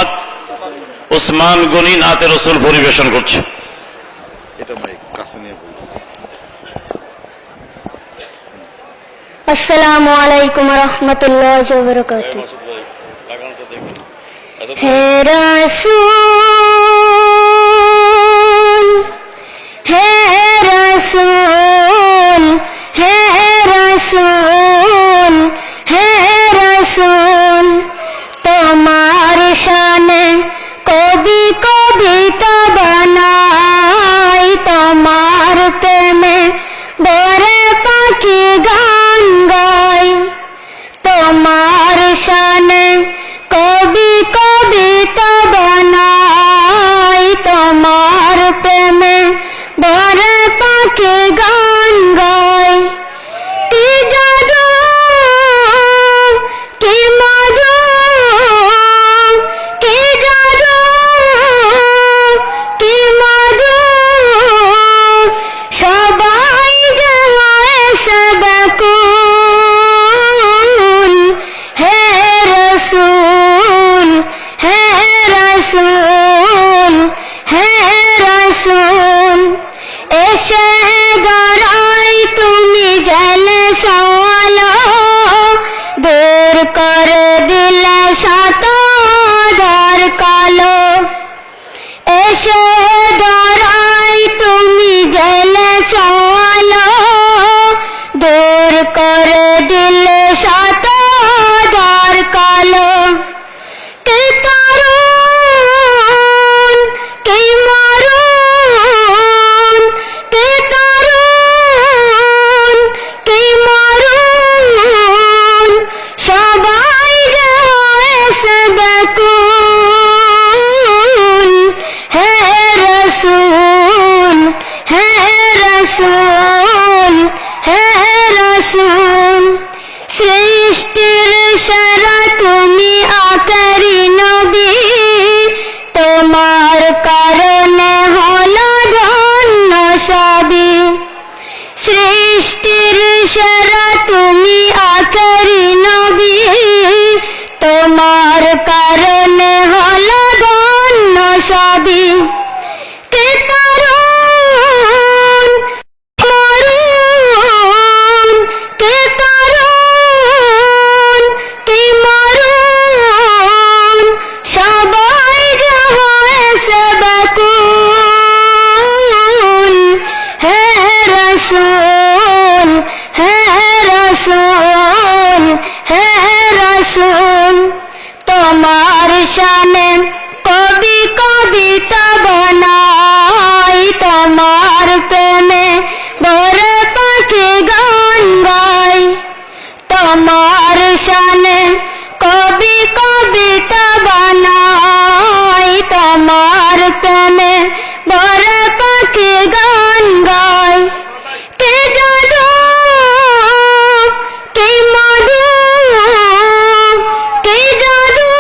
মোহাম্মদ উসমান গনি নাতে রসুল পরিবেশন করছে। আসসালামু আলাইকুম রহমতুল্লাহি ওয়া বারাকাতুহু। হে রাসূল হে রাসূল হে রাসূল হে রাসূল, তোমার শানে কবি কবিতা বানাই, তোমার প্রেমে বরে পাখি গান গাই। তোমার শানে কবি কবিতা বানাই, তোমার প্রেমে বরে পাখি গান গাই। কি জাদু কি মধু কি জাদু কি মধু, সবাই যে হয়েছে ব্যাকুল। হে রাসূল হে রাসূল হে রাসূল, এসে গড়াই তুমি জলে সালো, দূর করে দিলে শত ধার কালো। এসে গড়াই তুমি জলে সালো, দূর করে দিলে শত ধার কালো। কি তরুণ কি মরুণ কি তরুণ কি মরুণ, সবাই যে হয়েছে ব্যাকুল। হে রাসূল হে রাসূল হে রাসূল, সৃষ্টির সেরা তুমি আখেরি নবী, তোমার কারণে হলো ধন্য সবই। সৃষ্টির সেরা তুমি আখেরি নবী, তোমার কারণে হলো ধন্য সবই। কি তরুণ মরুণ কি তরুণ কি মরুণ, সবাই যে হয়েছে ব্যাকুল। হে রাসূল হে রাসূল হে রাসূল, তোমার শানে কবি কবিতা বানাই, তোমার প্রেমে বরে পাখি গান গাই। তোমার শানে কবি কবিতা বানাই, তোমার প্রেমে বরে পাখি গান গাই। কি জাদু কি মধু কি জাদু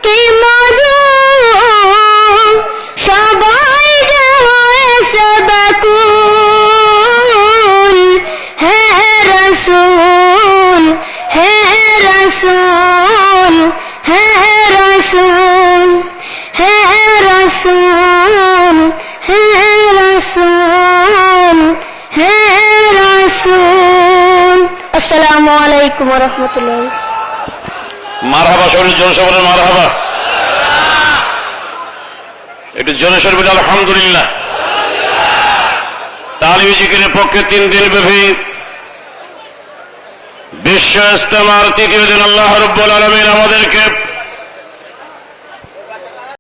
কি মধু, সবাই যে হয়েছে ব্যাকুল। হে রাসূল হে রাসূল হে রাসূল হে রাসূল হে রাসূল হে রাসূল। আসসালামু আলাইকুম ওয়া রাহমাতুল্লাহ। মারহাবা, শরীর জোরসে বলেন মারহাবা। একটু জনসর বিল আলহামদুলিল্লাহ। তালিম জিকিরের পক্ষে 3 দিন ব্যাপী বিশ্ব ইজতেমার তৃতীয় দিন আল্লাহ রাব্বুল আলামিন আমাদেরকে